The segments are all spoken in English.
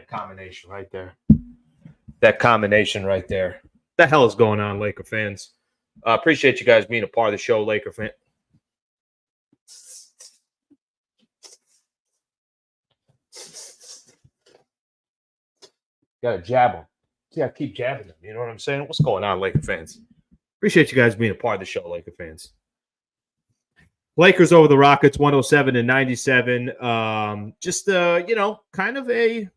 combination right there. That combination right there. What the hell is going on, Laker fans? Appreciate you guys being a part of the show, Laker fan. Gotta jab them. See, I keep jabbing them. You know what I'm saying? What's going on, Laker fans? Appreciate you guys being a part of the show, Laker fans. Lakers over the Rockets, 107-97. Just kind of a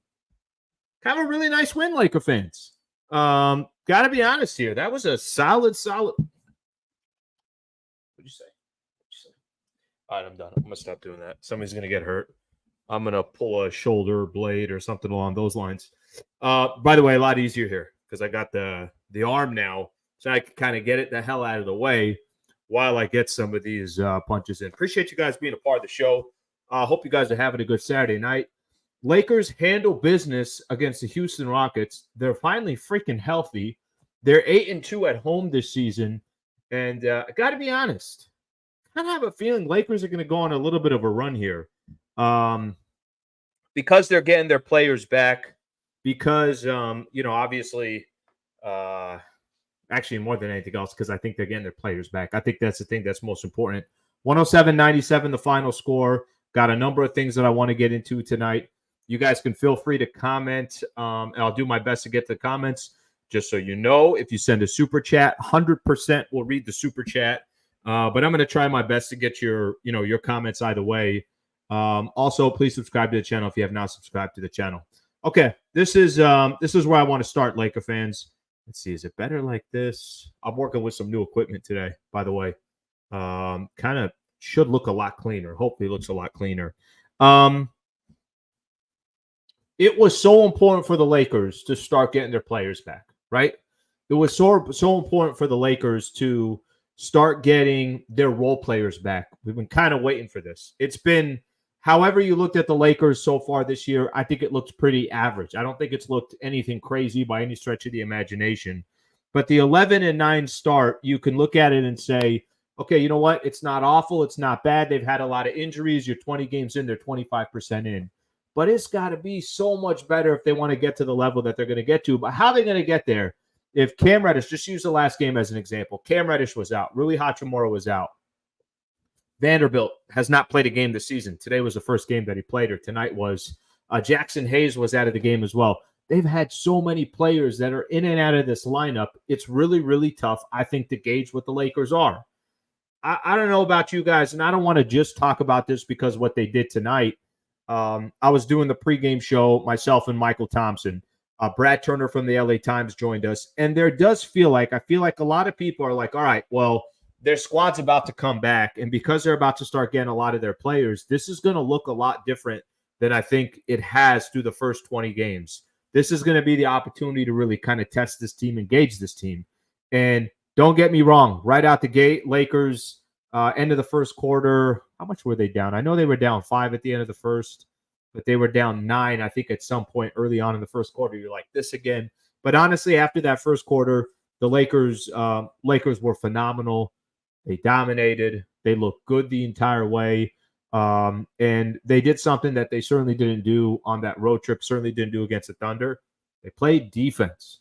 really nice win, Laker fans. Gotta be honest here. That was a solid. What'd you say? All right, I'm done. I'm gonna stop doing that. Somebody's gonna get hurt. I'm gonna pull a shoulder blade or something along those lines. By the way, a lot easier here because I got the arm now, so I can kind of get it the hell out of the way while I get some of these punches in. Appreciate you guys being a part of the show. Hope you guys are having a good Saturday night. Lakers handle business against the Houston Rockets. They're finally freaking healthy. They're 8-2 at home this season. And I got to be honest, I kind of have a feeling Lakers are going to go on a little bit of a run here. Because they're getting their players back. Because, obviously, actually more than anything else, because I think they're getting their players back. I think that's the thing that's most important. 107-97, the final score. Got a number of things that I want to get into tonight. You guys can feel free to comment, and I'll do my best to get the comments. Just so you know, if you send a super chat, 100% will read the super chat. But I'm going to try my best to get your comments either way. Also, please subscribe to the channel if you have not subscribed to the channel. Okay, this is where I want to start, Laker fans. Let's see, is it better like this? I'm working with some new equipment today, by the way. Kind of should look a lot cleaner. Hopefully, it looks a lot cleaner. It was so important for the Lakers to start getting their players back, right? It was so important for the Lakers to start getting their role players back. We've been kind of waiting for this. It's been, however you looked at the Lakers so far this year, I think it looks pretty average. I don't think it's looked anything crazy by any stretch of the imagination. But the 11-9 start, you can look at it and say, okay, you know what? It's not awful. It's not bad. They've had a lot of injuries. You're 20 games in. They're 25% in. But it's got to be so much better if they want to get to the level that they're going to get to. But how are they going to get there? If Cam Reddish, just use the last game as an example. Cam Reddish was out. Rui Hachimura was out. Vanderbilt has not played a game this season. Today was the first game that he played, or tonight was. Jackson Hayes was out of the game as well. They've had so many players that are in and out of this lineup. It's really, really tough, I think, to gauge what the Lakers are. I don't know about you guys, and I don't want to just talk about this because of what they did tonight. I was doing the pregame show, myself and Michael Thompson. Brad Turner from the LA Times joined us. And there does feel like a lot of people are like, all right, well, their squad's about to come back. And because they're about to start getting a lot of their players, this is going to look a lot different than I think it has through the first 20 games. This is going to be the opportunity to really kind of test this team, engage this team. And don't get me wrong, right out the gate, Lakers, end of the first quarter, how much were they down? I know they were down 5 at the end of the first, but they were down 9, I think, at some point early on in the first quarter. You're like, this again. But honestly, after that first quarter, the Lakers were phenomenal. They dominated. They looked good the entire way. And they did something that they certainly didn't do on that road trip, certainly didn't do against the Thunder. They played defense.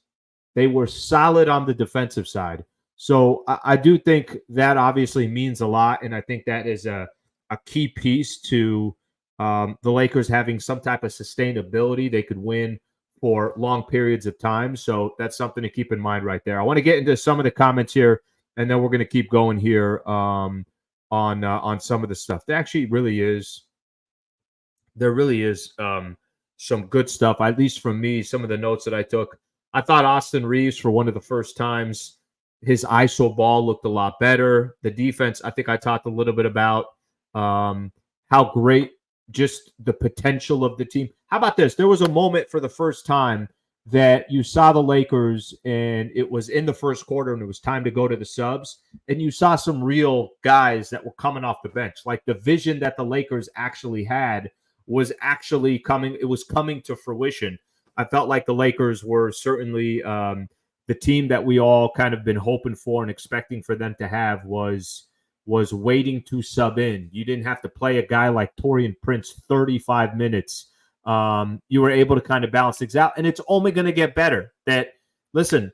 They were solid on the defensive side. So I do think that obviously means a lot, and I think that is a key piece to the Lakers having some type of sustainability. They could win for long periods of time. So that's something to keep in mind right there. I want to get into some of the comments here, and then we're going to keep going here on some of the stuff. There really is some good stuff, at least from me, some of the notes that I took. I thought Austin Reeves, for one of the first times, his ISO ball looked a lot better. The defense, I think I talked a little bit about how great just the potential of the team. How about this? There was a moment for the first time that you saw the Lakers, and it was in the first quarter, and it was time to go to the subs, and you saw some real guys that were coming off the bench. Like the vision that the Lakers actually had was actually coming. It was coming to fruition. I felt like the Lakers were certainly the team that we all kind of been hoping for and expecting for them to have was waiting to sub in. You didn't have to play a guy like Taurean Prince 35 minutes You were able to kind of balance things out, and it's only going to get better. Listen,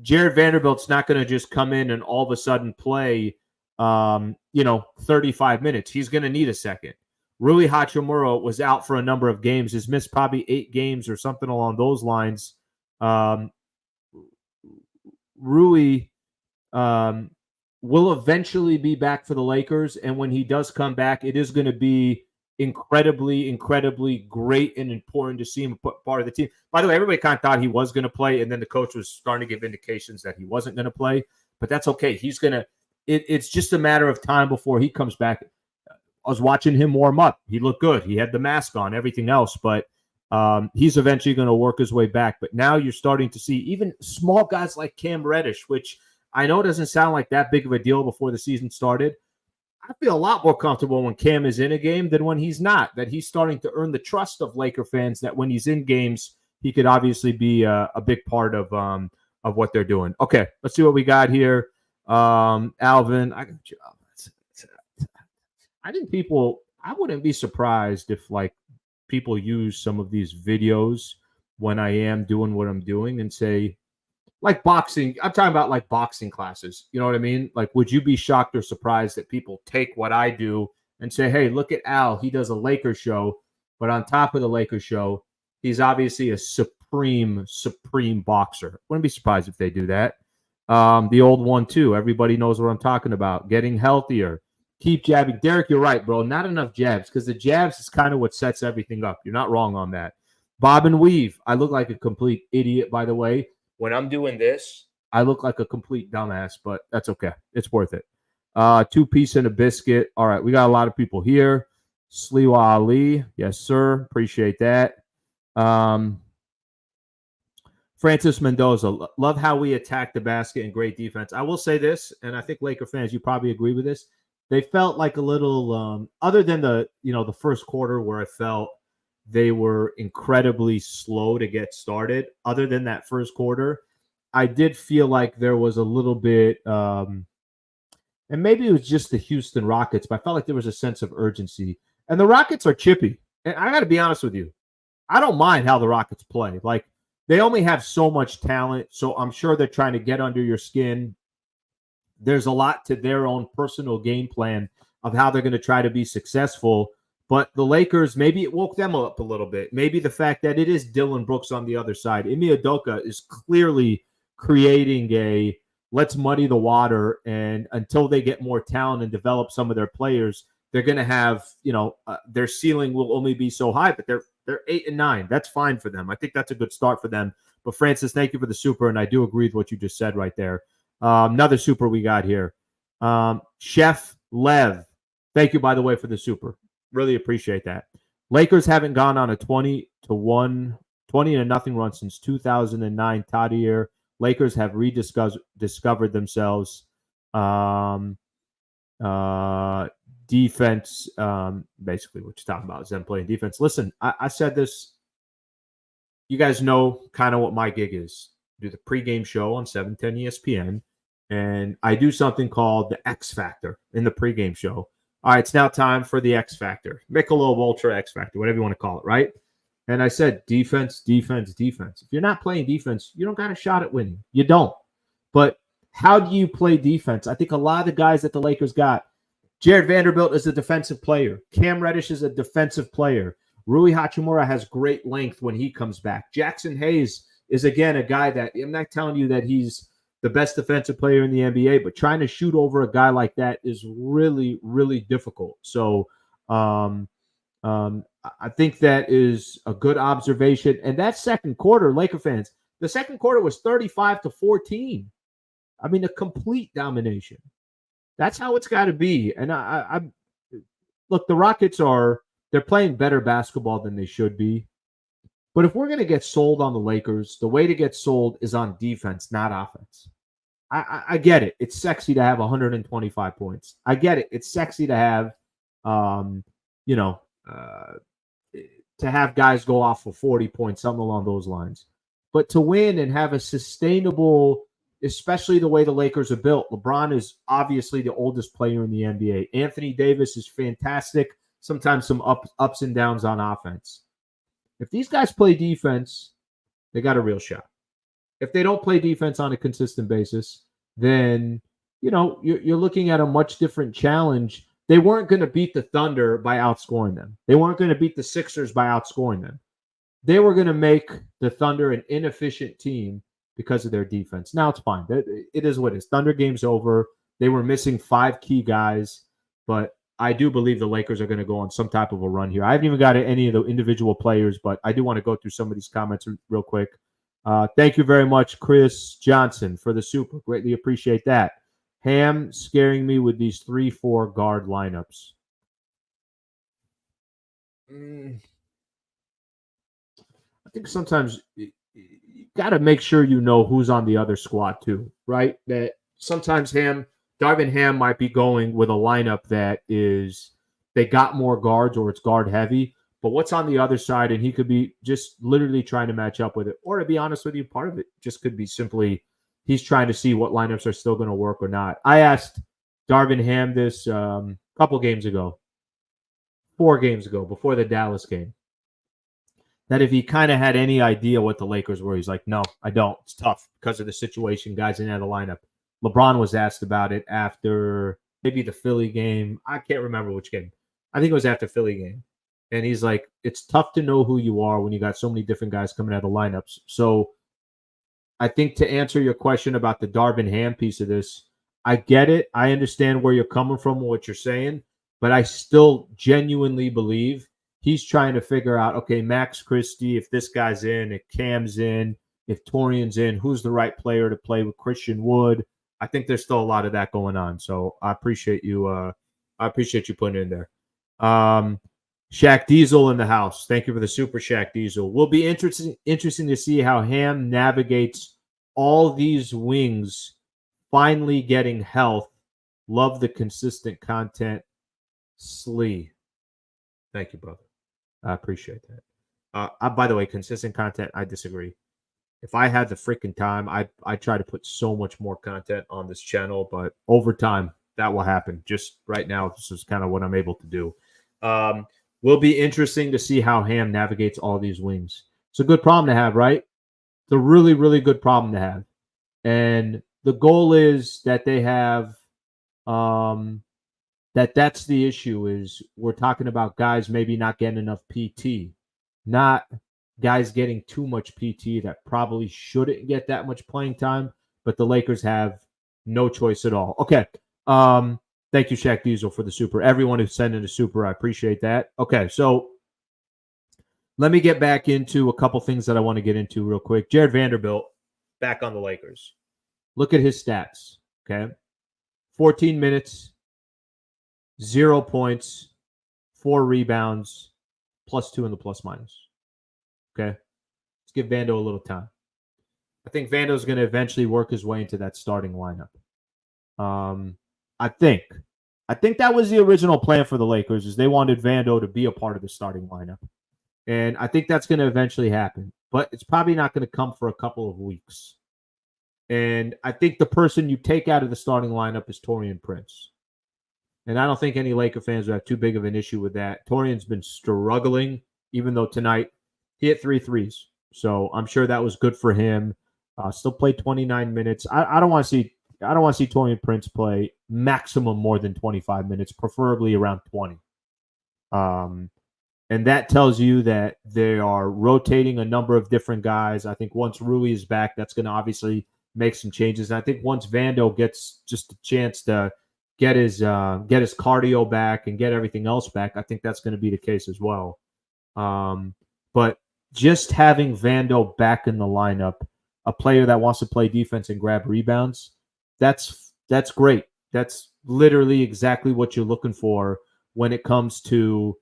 Jared Vanderbilt's not going to just come in and all of a sudden play, 35 minutes. He's going to need a second. Rui Hachimura was out for a number of games. Has missed probably 8 games or something along those lines. Rui will eventually be back for the Lakers, and when he does come back, it is going to be incredibly, incredibly great and important to see him part of the team. By the way, everybody kind of thought he was going to play, and then the coach was starting to give indications that he wasn't going to play, but that's okay. He's going to it's just a matter of time before he comes back. I was watching him warm up. He looked good. He had the mask on, everything else, but he's eventually going to work his way back. But now you're starting to see even small guys like Cam Reddish, which I know doesn't sound like that big of a deal before the season started. I feel a lot more comfortable when Cam is in a game than when he's not, that he's starting to earn the trust of Laker fans, that when he's in games, he could obviously be a big part of what they're doing. Okay, let's see what we got here. Alvin, I wouldn't be surprised if like people use some of these videos when I am doing what I'm doing and say, like boxing, I'm talking about like boxing classes. You know what I mean? Like, would you be shocked or surprised that people take what I do and say, hey, look at Al. He does a Lakers show, but on top of the Lakers show, he's obviously a supreme boxer. Wouldn't be surprised if they do that. The old one, too. Everybody knows what I'm talking about. Getting healthier. Keep jabbing. Derek, you're right, bro. Not enough jabs, because the jabs is kind of what sets everything up. You're not wrong on that. Bob and weave. I look like a complete idiot, by the way. When I'm doing this, I look like a complete dumbass, but that's okay. It's worth it. 2-piece and a biscuit. All right, we got a lot of people here. Sliwa Ali. Yes, sir. Appreciate that. Francis Mendoza. Love how we attack the basket and great defense. I will say this, and I think Laker fans, you probably agree with this. They felt like a little, other than the first quarter where I felt they were incredibly slow to get started. Other than that first quarter, I did feel like there was a little bit, and maybe it was just the Houston Rockets, but I felt like there was a sense of urgency. And the Rockets are chippy. And I got to be honest with you. I don't mind how the Rockets play. Like, they only have so much talent, so I'm sure they're trying to get under your skin. There's a lot to their own personal game plan of how they're going to try to be successful. But the Lakers, maybe it woke them up a little bit. Maybe the fact that it is Dylan Brooks on the other side. Ime Udoka is clearly creating a let's muddy the water, and until they get more talent and develop some of their players, they're going to have, their ceiling will only be so high, but they're 8 and 9. That's fine for them. I think that's a good start for them. But Francis, thank you for the super, and I do agree with what you just said right there. Another super we got here. Chef Lev, thank you, by the way, for the super. Really appreciate that. Lakers haven't gone on a 20-0 run since 2009 Todd year. Lakers have rediscovered themselves. Defense, basically what you're talking about is them playing defense. Listen, I said this. You guys know kind of what my gig is. Do the pregame show on 710 ESPN, and I do something called the X Factor in the pregame show. All right, it's now time for the X Factor. Michelob Ultra X Factor, whatever you want to call it, right? And I said defense, defense, defense. If you're not playing defense, you don't got a shot at winning. You don't. But how do you play defense? I think a lot of the guys that the Lakers got, Jared Vanderbilt is a defensive player. Cam Reddish is a defensive player. Rui Hachimura has great length when he comes back. Jackson Hayes is, again, a guy that, I'm not telling you that he's the best defensive player in the NBA, but trying to shoot over a guy like that is really, really difficult. So I think that is a good observation. And that second quarter, Laker fans, the second quarter was 35-14. I mean, a complete domination. That's how it's got to be. And I look, the Rockets they're playing better basketball than they should be. But if we're going to get sold on the Lakers, the way to get sold is on defense, not offense. I get it. It's sexy to have 125 points. I get it. It's sexy to have, to have guys go off for 40 points, something along those lines. But to win and have a sustainable, especially the way the Lakers are built, LeBron is obviously the oldest player in the NBA. Anthony Davis is fantastic. Sometimes some ups and downs on offense. If these guys play defense, they got a real shot. If they don't play defense on a consistent basis, then you're looking at a much different challenge. They weren't going to beat the Thunder by outscoring them. They weren't going to beat the Sixers by outscoring them. They were going to make the Thunder an inefficient team because of their defense. Now it's fine. It is what it is. Thunder game's over. They were missing 5 key guys, but I do believe the Lakers are going to go on some type of a run here. I haven't even got any of the individual players, but I do want to go through some of these comments real quick. Thank you very much, Chris Johnson, for the super. Greatly appreciate that. Ham scaring me with these 3-4 guard lineups. I think sometimes you got to make sure you know who's on the other squad too, right? That sometimes Darvin Ham might be going with a lineup that is they got more guards or it's guard heavy, but what's on the other side, and he could be just literally trying to match up with it. Or to be honest with you, part of it just could be simply he's trying to see what lineups are still going to work or not. I asked Darvin Ham this a couple games ago, 4 games ago, before the Dallas game, that if he kind of had any idea what the Lakers were. He's like, no, I don't. It's tough because of the situation, guys in the lineup. LeBron was asked about it after maybe the Philly game. I can't remember which game. I think it was after Philly game. And he's like, it's tough to know who you are when you got so many different guys coming out of the lineups. So I think to answer your question about the Darvin Ham piece of this, I get it. I understand where you're coming from and what you're saying, but I still genuinely believe he's trying to figure out, okay, Max Christie, if this guy's in, if Cam's in, if Torian's in, who's the right player to play with Christian Wood. I think there's still a lot of that going on. So I appreciate you. I appreciate you putting it in there. Shaq Diesel in the house. Thank you for the super, Shaq Diesel. Will be interesting to see how Ham navigates all these wings finally getting health. Love the consistent content. Slee. Thank you, brother. I appreciate that. By the way, consistent content, I disagree. If I had the freaking time, I try to put so much more content on this channel, but over time, that will happen. Just right now, this is kind of what I'm able to do. Will be interesting to see how Ham navigates all these wings. It's a good problem to have, right? It's a really, really good problem to have. And the goal is that they have that's the issue is we're talking about guys maybe not getting enough PT, not guys getting too much PT that probably shouldn't get that much playing time, but the Lakers have no choice at all. Okay. Thank you, Shaq Diesel, for the super. Everyone who's sending a super, I appreciate that. Okay, so let me get back into a couple things that I want to get into real quick. Jared Vanderbilt, back on the Lakers. Look at his stats, okay? 14 minutes, 0 points, 4 rebounds, +2 in the plus minus. Okay? Let's give Vando a little time. I think Vando's going to eventually work his way into that starting lineup. I think that was the original plan for the Lakers, is they wanted Vando to be a part of the starting lineup. And I think that's going to eventually happen. But it's probably not going to come for a couple of weeks. And I think the person you take out of the starting lineup is Taurean Prince. And I don't think any Laker fans would have too big of an issue with that. Torian's been struggling, even though tonight he hit 3 threes. So I'm sure that was good for him. Still played 29 minutes. I don't want to see Taurean Prince play maximum more than 25 minutes, preferably around 20. And that tells you that they are rotating a number of different guys. I think once Rui is back, that's going to obviously make some changes. And I think once Vando gets just a chance to get his cardio back and get everything else back, I think that's going to be the case as well. But just having Vando back in the lineup, a player that wants to play defense and grab rebounds, that's great. That's literally exactly what you're looking for when it comes to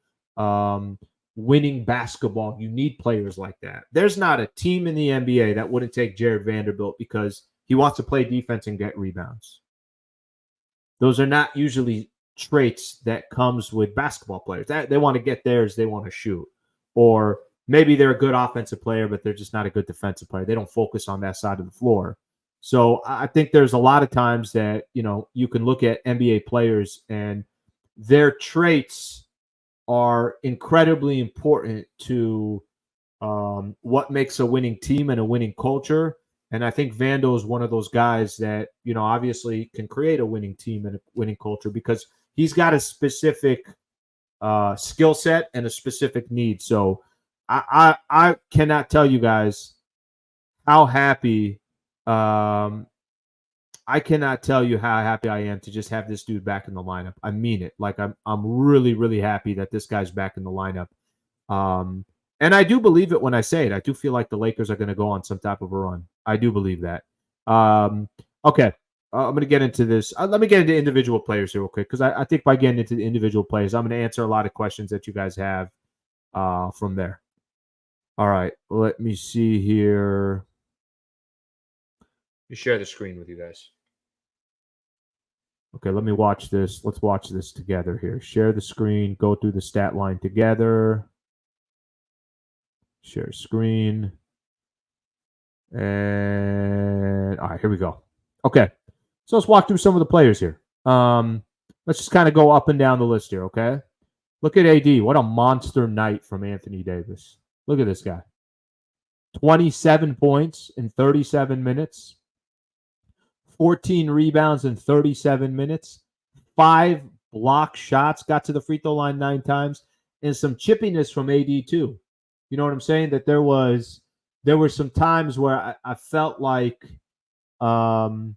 winning basketball. You need players like that. There's not a team in the NBA that wouldn't take Jared Vanderbilt because he wants to play defense and get rebounds. Those are not usually traits that comes with basketball players. They want to get theirs, they want to shoot. Or maybe they're a good offensive player, but they're just not a good defensive player. They don't focus on that side of the floor. So I think there's a lot of times that, you can look at NBA players and their traits are incredibly important to what makes a winning team and a winning culture. And I think Vando is one of those guys that, obviously can create a winning team and a winning culture because he's got a specific skill set and a specific need. So I cannot tell you guys how happy I cannot tell you how happy I am to just have this dude back in the lineup. I mean it. Like I'm really, really happy that this guy's back in the lineup. And I do believe it when I say it. I do feel like the Lakers are going to go on some type of a run. I do believe that. Okay. I'm going to get into this. Let me get into individual players here real quick because I think by getting into the individual players, I'm going to answer a lot of questions that you guys have from there. All right. Let me see here. Let me share the screen with you guys. Okay, let me watch this. Let's watch this together here. Share the screen. Go through the stat line together. Share screen. And all right, here we go. Okay, so let's walk through some of the players here. Let's just kind of go up and down the list here, okay? Look at AD. What a monster night from Anthony Davis. Look at this guy. 27 points in 37 minutes. 14 rebounds in 37 minutes, 5 block shots, got to the free throw line 9 times, and some chippiness from AD too. You know what I'm saying? That there were some times where I felt like he kind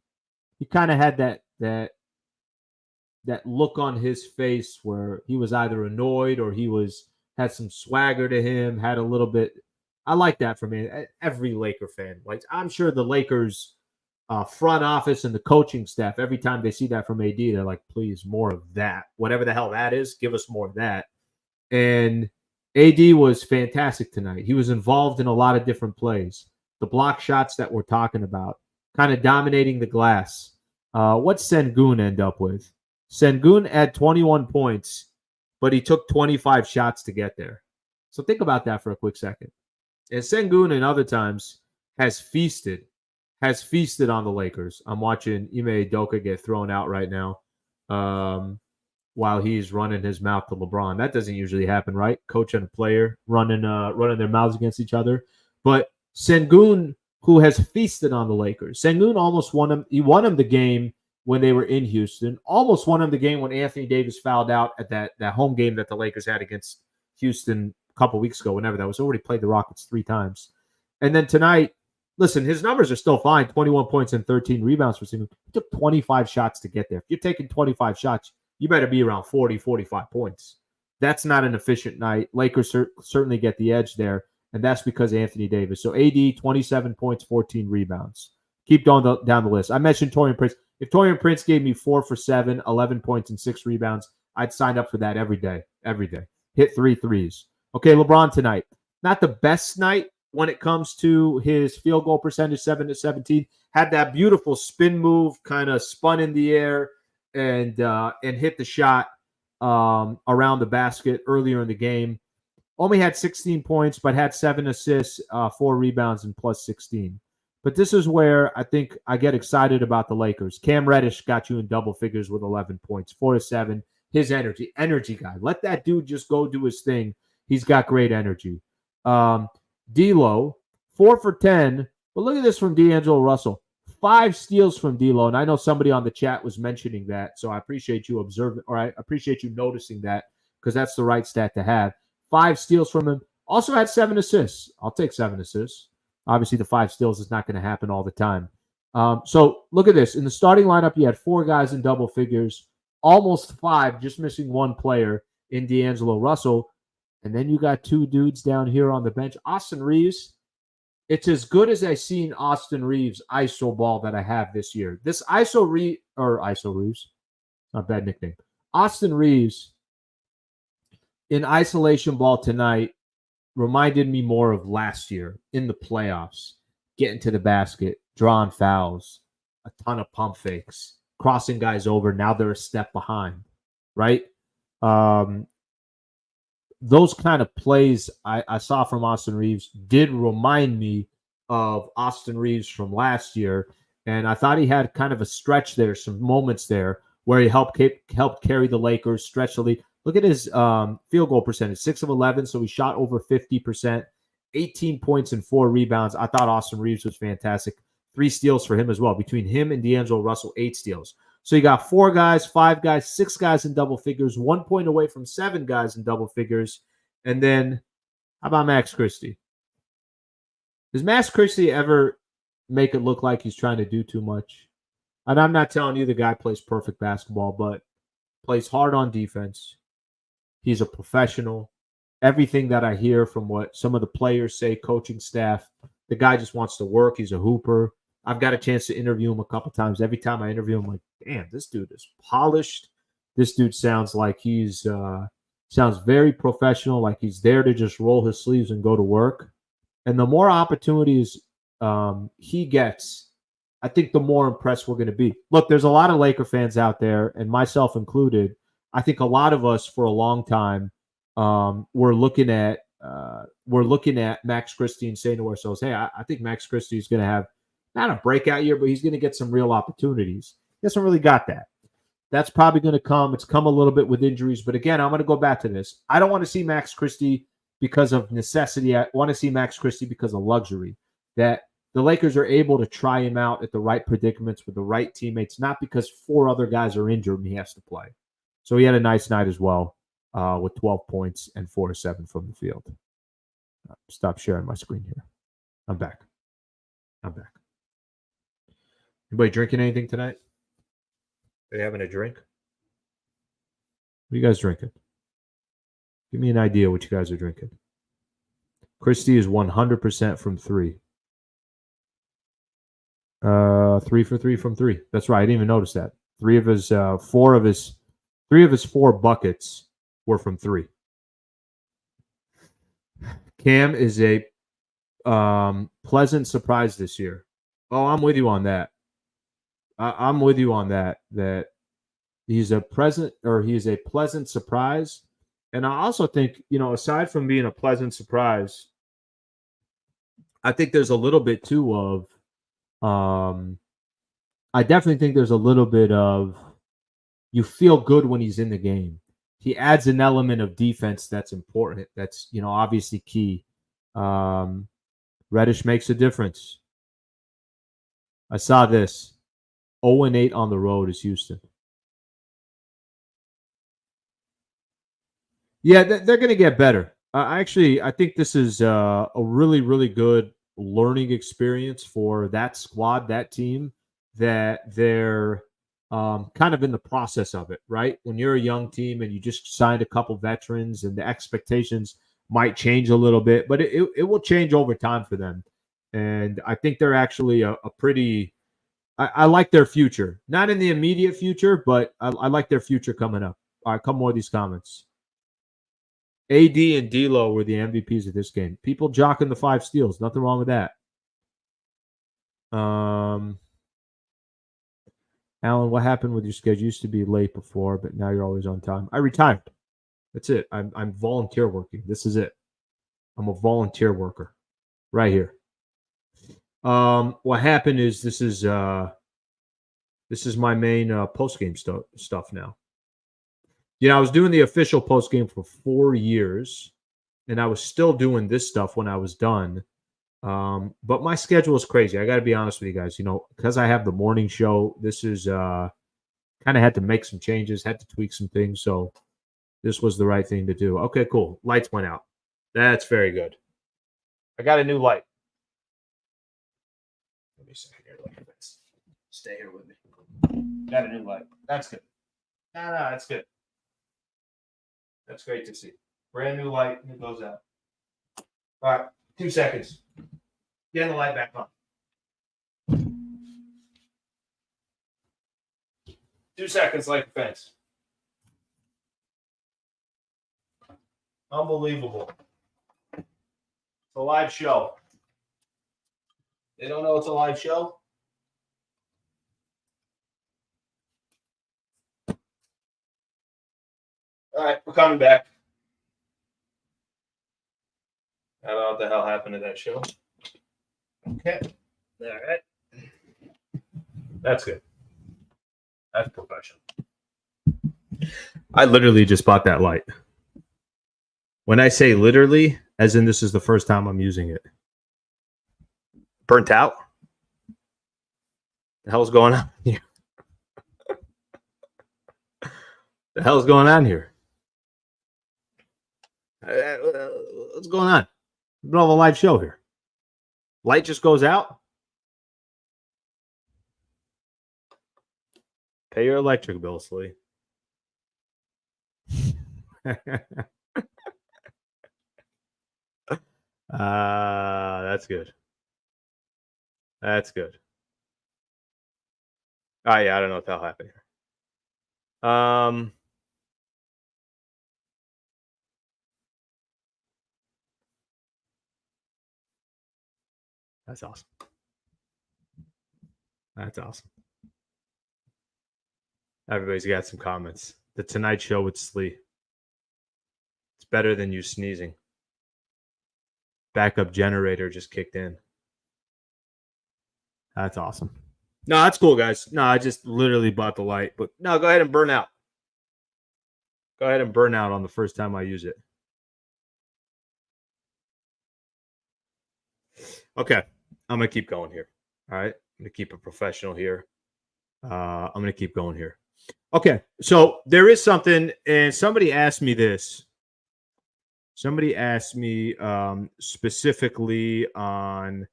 of had that look on his face where he was either annoyed or he had some swagger to him, had a little bit. I like that from every Laker fan. Like I'm sure the Lakers front office and the coaching staff, every time they see that from AD, they're like, please, more of that. Whatever the hell that is, give us more of that. And AD was fantastic tonight. He was involved in a lot of different plays. The block shots that we're talking about, kind of dominating the glass. What's Sengun end up with? Sengun had 21 points, but he took 25 shots to get there. So think about that for a quick second. And Sengun in other times has feasted on the Lakers. I'm watching Ime Udoka get thrown out right now while he's running his mouth to LeBron. That doesn't usually happen, right? Coach and a player running their mouths against each other. But Sengun, who has feasted on the Lakers, Sengun almost won him. He won him the game when they were in Houston. Almost won him the game when Anthony Davis fouled out at that home game that the Lakers had against Houston a couple weeks ago, whenever that was. Already played the Rockets 3 times. And then tonight, listen, his numbers are still fine. 21 points and 13 rebounds for Sengun. He took 25 shots to get there. If you're taking 25 shots, you better be around 40, 45 points. That's not an efficient night. Lakers certainly get the edge there, and that's because of Anthony Davis. So AD, 27 points, 14 rebounds. Keep going down the list. I mentioned Taurean Prince. If Taurean Prince gave me 4 for 7, 11 points and 6 rebounds, I'd sign up for that every day. Every day. Hit 3 threes. Okay, LeBron tonight. Not the best night when it comes to his field goal percentage, 7-17. Had that beautiful spin move, kind of spun in the air and hit the shot around the basket earlier in the game. Only had 16 points, but had 7 assists, 4 rebounds, and plus 16. But this is where I think I get excited about the Lakers. Cam Reddish got you in double figures with 11 points, 4 to 7. His energy guy. Let that dude just go do his thing. He's got great energy. D'Lo, 4 for 10. But look at this from D'Angelo Russell. 5 steals from D'Lo. And I know somebody on the chat was mentioning that. So I appreciate you observing, or I appreciate you noticing that, because that's the right stat to have. 5 steals from him. Also had 7 assists. I'll take 7 assists. Obviously, the 5 steals is not going to happen all the time. So look at this. In the starting lineup, you had 4 guys in double figures. Almost 5, just missing 1 player in D'Angelo Russell. And then you got 2 dudes down here on the bench. Austin Reeves, it's as good as I've seen Austin Reeves ISO ball that I have this year. This ISO Reeves, not a bad nickname. Austin Reeves in isolation ball tonight reminded me more of last year in the playoffs, getting to the basket, drawing fouls, a ton of pump fakes, crossing guys over. Now they're a step behind, right? Those kind of plays I saw from Austin Reeves did remind me of Austin Reeves from last year. And I thought he had kind of a stretch there, some moments there where he helped carry the Lakers, stretch the lead. Look at his field goal percentage, 6 of 11. So he shot over 50%. 18 points and 4 rebounds. I thought Austin Reeves was fantastic. 3 steals for him as well. Between him and D'Angelo Russell, 8 steals. So you got 4 guys, 5 guys, 6 guys in double figures, 1 point away from 7 guys in double figures. And then how about Max Christie? Does Max Christie ever make it look like he's trying to do too much? And I'm not telling you the guy plays perfect basketball, but plays hard on defense. He's a professional. Everything that I hear from what some of the players say, coaching staff, the guy just wants to work. He's a hooper. I've got a chance to interview him a couple times. Every time I interview him, I'm like, damn, this dude is polished. This dude sounds like he's sounds very professional, like he's there to just roll his sleeves and go to work. And the more opportunities he gets, I think the more impressed we're going to be. Look, there's a lot of Laker fans out there, and myself included. I think a lot of us for a long time we're looking at Max Christie and saying to ourselves, hey, I think Max Christie is going to have not a breakout year, but he's going to get some real opportunities. He hasn't really got that. That's probably going to come. It's come a little bit with injuries. But again, I'm going to go back to this. I don't want to see Max Christie because of necessity. I want to see Max Christie because of luxury. That the Lakers are able to try him out at the right predicaments with the right teammates, not because 4 other guys are injured and he has to play. So he had a nice night as well with 12 points and 4 or 7 from the field. Stop sharing my screen here. I'm back. Anybody drinking anything tonight? Are you having a drink? What are you guys drinking? Give me an idea what you guys are drinking. Christie is 100% from 3. 3 for 3 from 3. That's right. I didn't even notice that. 3 of his 4 buckets were from 3. Cam is a pleasant surprise this year. Oh, I'm with you on that. I'm with you on that. That he's a pleasant surprise, and I also think, aside from being a pleasant surprise, I think there's a little bit too of. I definitely think there's a little bit of you feel good when he's in the game. He adds an element of defense that's important. That's obviously key. Reddish makes a difference. I saw this. 0-8 on the road is Houston. Yeah, they're going to get better. I think this is a really, really good learning experience for that squad, that team, that they're kind of in the process of it, right? When you're a young team and you just signed a couple veterans and the expectations might change a little bit, but it will change over time for them. And I think they're actually a pretty... I like their future. Not in the immediate future, but I like their future coming up. All right, couple more of these comments. AD and D'Lo were the MVPs of this game. People jocking the 5 steals. Nothing wrong with that. Alan, what happened with your schedule? You used to be late before, but now you're always on time. I retired. That's it. I'm volunteer working. This is it. I'm a volunteer worker right here. What happened is this is my main post-game stuff now. I was doing the official post-game for 4 years, and I was still doing this stuff when I was done. But my schedule is crazy. I got to be honest with you guys. Because I have the morning show, this is kind of had to make some changes, had to tweak some things. So this was the right thing to do. Okay, cool. Lights went out. That's very good. I got a new light. Let me see here. Look at this. Stay here with me. Got a new light. That's good. No, that's good. That's great to see. Brand new light, and it goes out. All right, 2 seconds. Get the light back on. 2 seconds, like a fence. Unbelievable. It's a live show. They don't know it's a live show? All right, we're coming back. I don't know what the hell happened to that show. Okay. All right. That's good. That's professional. I literally just bought that light. When I say literally, as in this is the first time I'm using it. Burnt out? The hell's going on here? The hell's going on here? What's going on? Middle of a live show here. Light just goes out. Pay your electric bill, Slee. That's good. That's good. Oh, yeah, I don't know if that'll happen here. That's awesome. That's awesome. Everybody's got some comments. The Tonight Show with Slee. It's better than you sneezing. Backup generator just kicked in. That's awesome. No, that's cool, guys. No, I just literally bought the light. But no, go ahead and burn out. Go ahead and burn out on the first time I use it. Okay. I'm going to keep going here. All right. I'm going to keep it professional here. I'm going to keep going here. Okay. So there is something, and somebody asked me this. Somebody asked me specifically on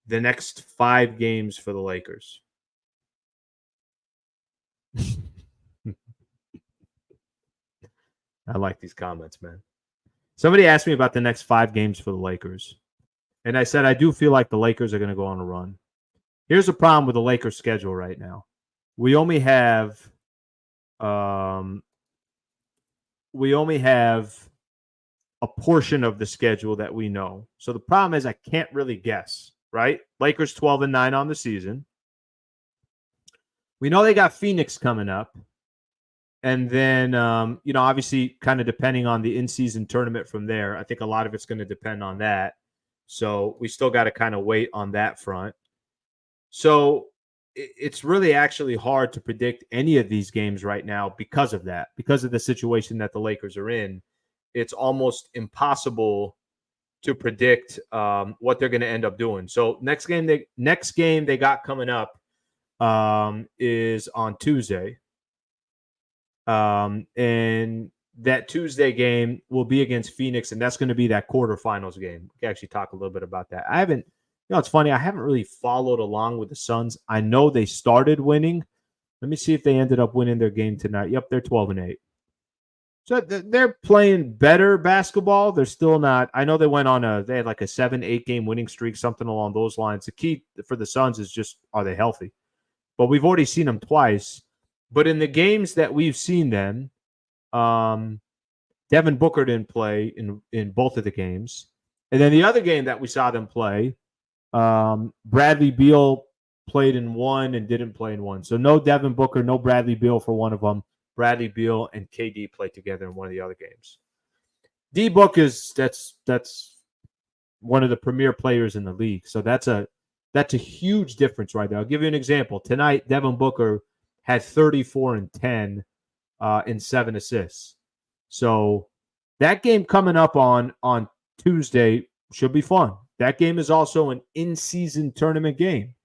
the next 5 games for the Lakers. I like these comments, man. Somebody asked me about the next 5 games for the Lakers. And I said, I do feel like the Lakers are going to go on a run. Here's the problem with the Lakers schedule right now. We only have a portion of the schedule that we know. So the problem is I can't really guess, right? Lakers 12-9 on the season. We know they got Phoenix coming up. And then, obviously kind of depending on the in-season tournament from there, I think a lot of it's going to depend on that. So we still got to kind of wait on that front. So it's really actually hard to predict any of these games right now because of that, because of the situation that the Lakers are in. It's almost impossible to predict what they're going to end up doing. So next game they got coming up is on Tuesday. And that Tuesday game will be against Phoenix, and that's going to be that quarterfinals game. We can actually talk a little bit about that. It's funny. I haven't really followed along with the Suns. I know they started winning. Let me see if they ended up winning their game tonight. Yep, they're 12-8. So they're playing better basketball. They're still not. I know they had like a 7-8 game winning streak, something along those lines. The key for the Suns is just, are they healthy? But we've already seen them twice. But in the games that we've seen them, Devin Booker didn't play in both of the games. And then the other game that we saw them play, Bradley Beal played in one and didn't play in one. So no Devin Booker, no Bradley Beal for one of them. Bradley Beal and KD played together in one of the other games. D-Book that's one of the premier players in the league. So that's a huge difference right there. I'll give you an example. Tonight, Devin Booker had 34 and 10 and 7 assists. So that game coming up on Tuesday should be fun. That game is also an in-season tournament game.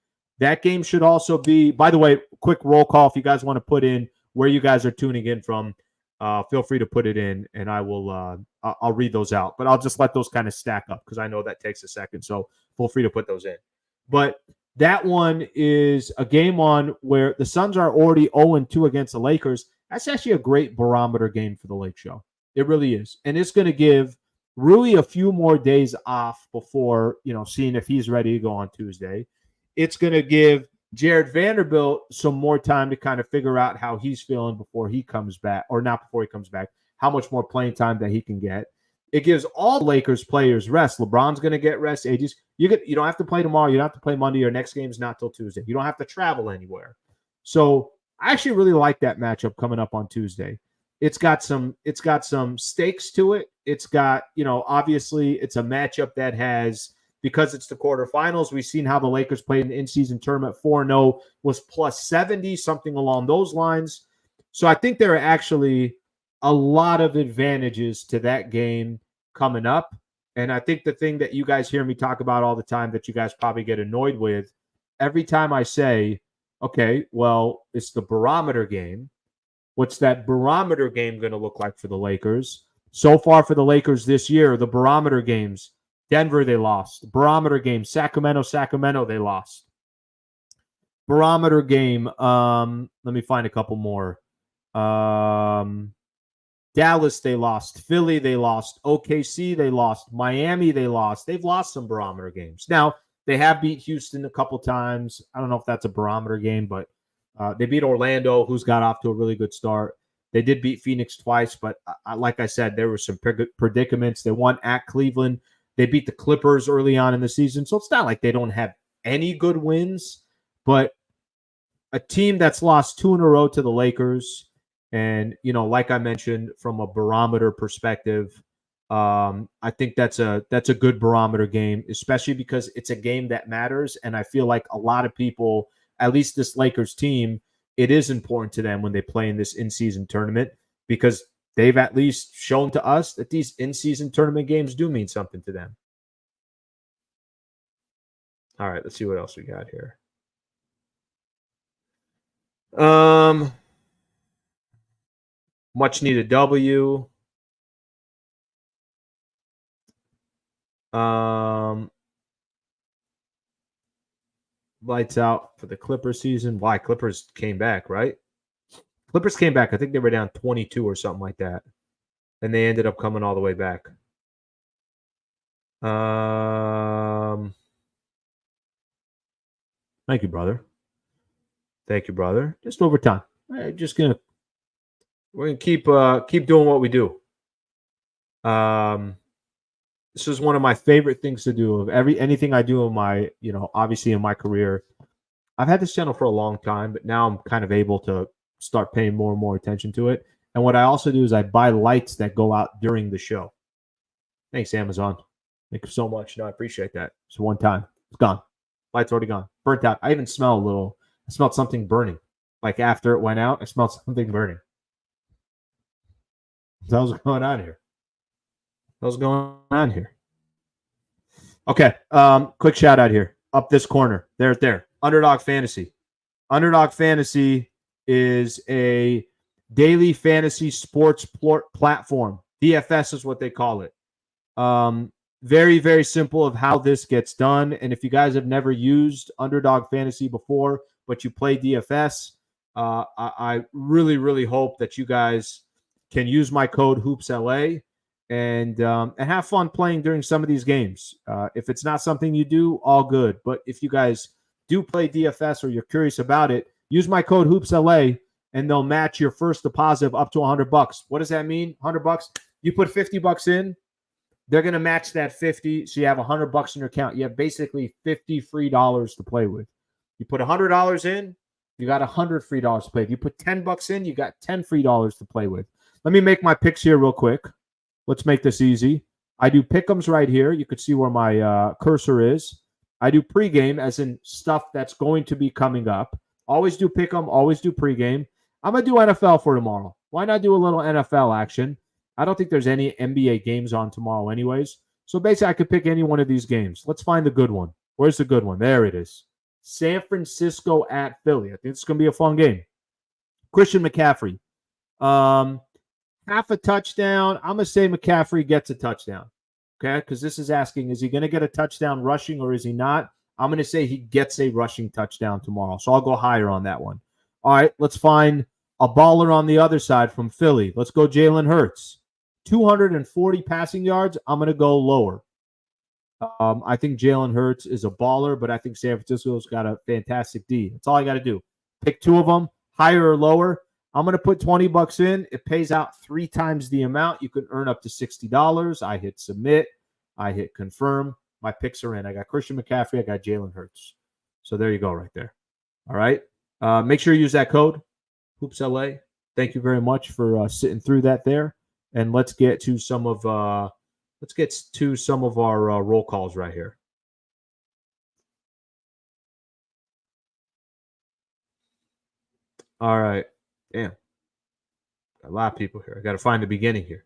That game should also be, by the way, quick roll call. If you guys want to put in where you guys are tuning in from, feel free to put it in, and I will. I'll read those out. But I'll just let those kind of stack up because I know that takes a second. So feel free to put those in. But that one is a game on where the Suns are already 0-2 against the Lakers. That's actually a great barometer game for the Lake Show. It really is, and it's going to give Rui a few more days off before seeing if he's ready to go on Tuesday. It's going to give Jared Vanderbilt some more time to kind of figure out how he's feeling before he comes back, or not before he comes back, how much more playing time that he can get. It gives all the Lakers players rest. LeBron's going to get rest. AD's, you don't have to play tomorrow. You don't have to play Monday. Your next game's not till Tuesday. You don't have to travel anywhere. So I actually really like that matchup coming up on Tuesday. It's got some stakes to it. It's got, obviously it's a matchup that has, because it's the quarterfinals, we've seen how the Lakers played in the in-season tournament. 4-0 was plus 70, something along those lines. So I think there are actually a lot of advantages to that game coming up. And I think the thing that you guys hear me talk about all the time that you guys probably get annoyed with, every time I say, okay, well, it's the barometer game. What's that barometer game going to look like for the Lakers? So far for the Lakers this year, the barometer games, Denver, they lost. Barometer game, Sacramento, they lost. Barometer game, let me find a couple more. Dallas, they lost. Philly, they lost. OKC, they lost. Miami, they lost. They've lost some barometer games. Now, they have beat Houston a couple times. I don't know if that's a barometer game, but they beat Orlando, who's got off to a really good start. They did beat Phoenix twice, but like I said, there were some predicaments. They won at Cleveland. They beat the Clippers early on in the season. So it's not like they don't have any good wins, but a team that's lost 2 in a row to the Lakers. And, like I mentioned, from a barometer perspective, I think that's a good barometer game, especially because it's a game that matters. And I feel like a lot of people, at least this Lakers team, it is important to them when they play in this in-season tournament because they've at least shown to us that these in-season tournament games do mean something to them. All right, let's see what else we got here. Much needed W. Lights out for the Clippers season. Why? Clippers came back, right? Clippers came back. I think they were down 22 or something like that. And they ended up coming all the way back. Thank you, brother. Thank you, brother. Just overtime. We're gonna keep doing what we do. This is one of my favorite things to do. Of anything I do in my, obviously in my career, I've had this channel for a long time, but now I'm kind of able to start paying more and more attention to it. And what I also do is I buy lights that go out during the show. Thanks, Amazon. Thank you so much. No, I appreciate that. It's one time. It's gone. Light's already gone. Burnt out. I even smell a little. I smelled something burning. Like after it went out, I smelled something burning. So what's going on here? What's going on here? Okay. Quick shout out here. Up this corner. There. Underdog Fantasy. Underdog Fantasy is a daily fantasy sports platform. DFS is what they call it. Very, very simple of how this gets done. And if you guys have never used Underdog Fantasy before, but you play DFS, I really, really hope that you guys can use my code HoopsLA and have fun playing during some of these games. If it's not something you do, all good. But if you guys do play DFS or you're curious about it, use my code HoopsLA and they'll match your first deposit of up to $100. What does that mean? $100? You put $50 in, they're going to match that 50. So you have $100 in your account. You have basically $50 free to play with. You put $100 in, you got $100 free to play. If you put $10 in, you got $10 free to play with. Let me make my picks here real quick. Let's make this easy. I do pick'ems right here. You could see where my cursor is. I do pregame as in stuff that's going to be coming up. Always do pick'em, always do pregame. I'm going to do NFL for tomorrow. Why not do a little NFL action? I don't think there's any NBA games on tomorrow anyways. So basically, I could pick any one of these games. Let's find the good one. Where's the good one? There it is. San Francisco at Philly. I think it's going to be a fun game. Christian McCaffrey. Half a touchdown. I'm going to say McCaffrey gets a touchdown. Okay? Because this is asking, is he going to get a touchdown rushing or is he not? I'm going to say he gets a rushing touchdown tomorrow. So I'll go higher on that one. All right, let's find a baller on the other side from Philly. Let's go Jalen Hurts. 240 passing yards. I'm going to go lower. I think Jalen Hurts is a baller, but I think San Francisco's got a fantastic D. That's all I got to do. Pick two of them, higher or lower. I'm going to put $20 in. It pays out 3 times the amount. You can earn up to $60. I hit submit. I hit confirm. My picks are in. I got Christian McCaffrey. I got Jalen Hurts. So there you go right there. All right. Make sure you use that code, HoopsLA. Thank you very much for sitting through that there. And let's get to some of our roll calls right here. All right. Damn. A lot of people here. I got to find the beginning here.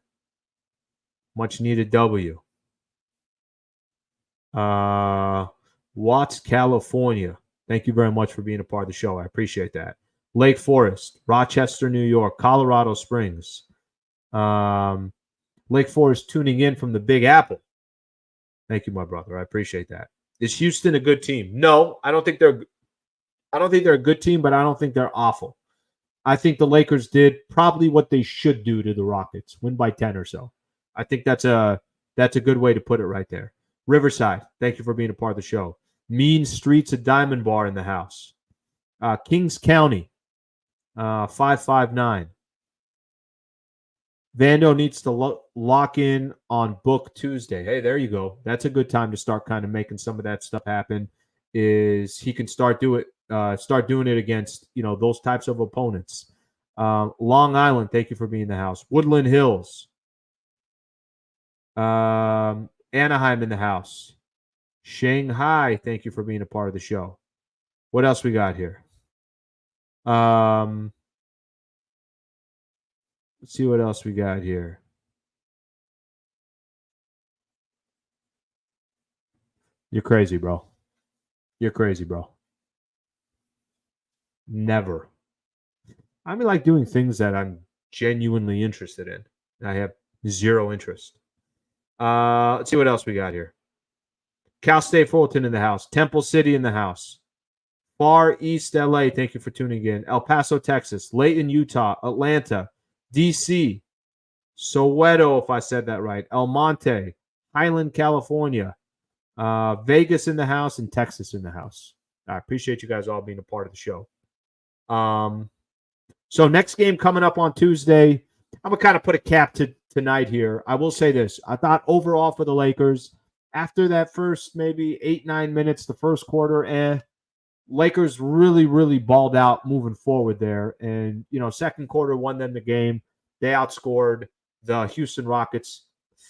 Much needed W. Watts, California. Thank you very much for being a part of the show. I appreciate that. Lake Forest, Rochester, New York, Colorado Springs. Lake Forest tuning in from the Big Apple. Thank you, my brother. I appreciate that. Is Houston a good team? No, I don't think they're a good team, but I don't think they're awful. I think the Lakers did probably what they should do to the Rockets, win by 10 or so. I think that's a good way to put it right there. Riverside, thank you for being a part of the show. Mean Streets of Diamond Bar in the house. Kings County, 559. Vando needs to lock in on Book Tuesday. Hey, there you go. That's a good time to start kind of making some of that stuff happen. Is he can start doing it against those types of opponents. Long Island, thank you for being in the house. Woodland Hills, Anaheim in the house. Shanghai, thank you for being a part of the show. What else we got here? Let's see what else we got here. You're crazy, bro. You're crazy, bro. Never. I mean, like doing things that I'm genuinely interested in. I have zero interest. Let's see what else we got here. Cal State Fullerton in the house. Temple City in the house. Far East LA, thank you for tuning in. El Paso, Texas. Layton, Utah. Atlanta. DC. Soweto, if I said that right. El Monte. Highland, California. Vegas in the house and Texas in the house. I appreciate you guys all being a part of the show. So next game coming up on Tuesday. I'm going to kind of put a cap to tonight here. I will say this. I thought overall for the Lakers, after that first maybe 8-9 minutes, the first quarter, Lakers really, really balled out moving forward there. And, second quarter won them the game. They outscored the Houston Rockets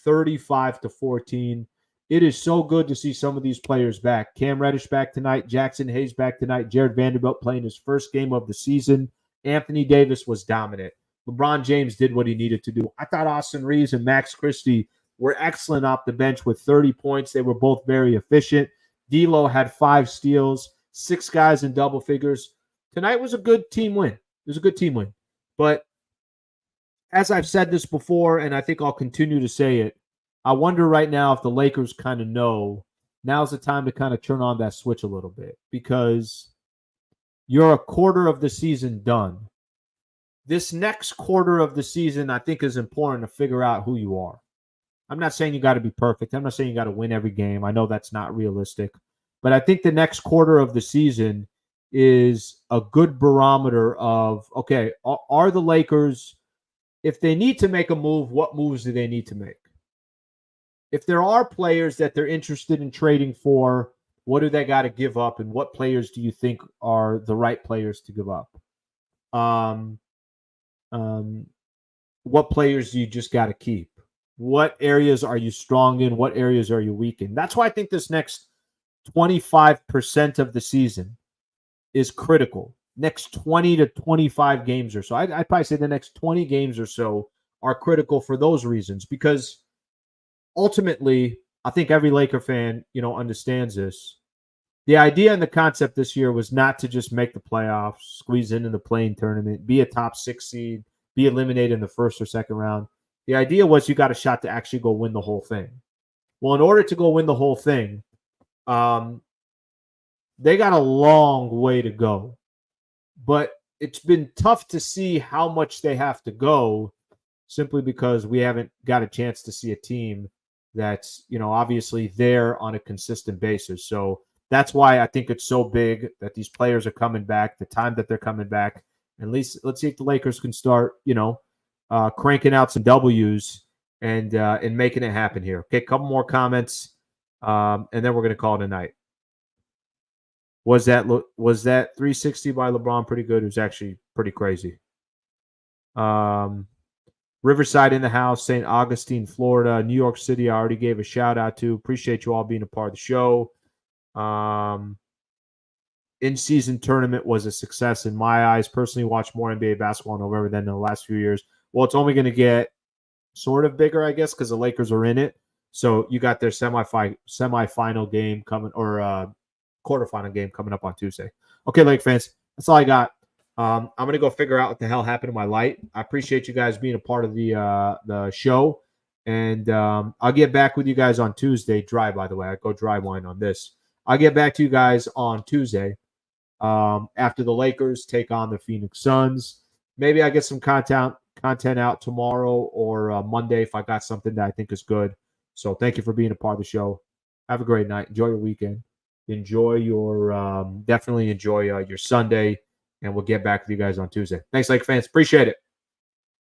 35-14. It is so good to see some of these players back. Cam Reddish back tonight. Jackson Hayes back tonight. Jared Vanderbilt playing his first game of the season. Anthony Davis was dominant. LeBron James did what he needed to do. I thought Austin Reeves and Max Christie were excellent off the bench with 30 points. They were both very efficient. D'Lo had 5 steals, 6 guys in double figures. Tonight was a good team win. It was a good team win. But as I've said this before, and I think I'll continue to say it, I wonder right now if the Lakers kind of know now's the time to kind of turn on that switch a little bit, because you're a quarter of the season done. This next quarter of the season, I think, is important to figure out who you are. I'm not saying you got to be perfect. I'm not saying you got to win every game. I know that's not realistic. But I think the next quarter of the season is a good barometer of, okay, are the Lakers, if they need to make a move, what moves do they need to make? If there are players that they're interested in trading for, what do they got to give up, and what players do you think are the right players to give up? What players do you just got to keep? What areas are you strong in? What areas are you weak in? That's why I think this next 25% of the season is critical. Next 20 to 25 games or so. I'd probably say the next 20 games or so are critical for those reasons, because ultimately, I think every Laker fan, understands this. The idea and the concept this year was not to just make the playoffs, squeeze into the play-in tournament, be a top 6 seed, be eliminated in the first or second round. The idea was you got a shot to actually go win the whole thing. Well, in order to go win the whole thing, they got a long way to go. But it's been tough to see how much they have to go, simply because we haven't got a chance to see a team that's, obviously there on a consistent basis. So that's why I think it's so big that these players are coming back, the time that they're coming back. At least let's see if the Lakers can start, cranking out some W's and making it happen here. Okay, a couple more comments, and then we're going to call it a night. Was that 360 by LeBron pretty good? It was actually pretty crazy. Riverside in the house, St. Augustine, Florida, New York City, I already gave a shout out to. Appreciate you all being a part of the show. In-season tournament was a success in my eyes. Personally, watched more NBA basketball in November than in the last few years. Well, it's only going to get sort of bigger, I guess, because the Lakers are in it. So you got their semifinal game coming, or quarterfinal game coming up on Tuesday. Okay, Lake fans, that's all I got. I'm gonna go figure out what the hell happened to my light. I appreciate you guys being a part of the show, and I'll get back with you guys on Tuesday. Dry, by the way, I go dry wine on this. I'll get back to you guys on Tuesday after the Lakers take on the Phoenix Suns. Maybe I get some content out tomorrow or Monday if I got something that I think is good. So thank you for being a part of the show. Have a great night. Enjoy your weekend. Enjoy your definitely enjoy your Sunday, and we'll get back with you guys on Tuesday. Thanks, Lake fans. Appreciate it.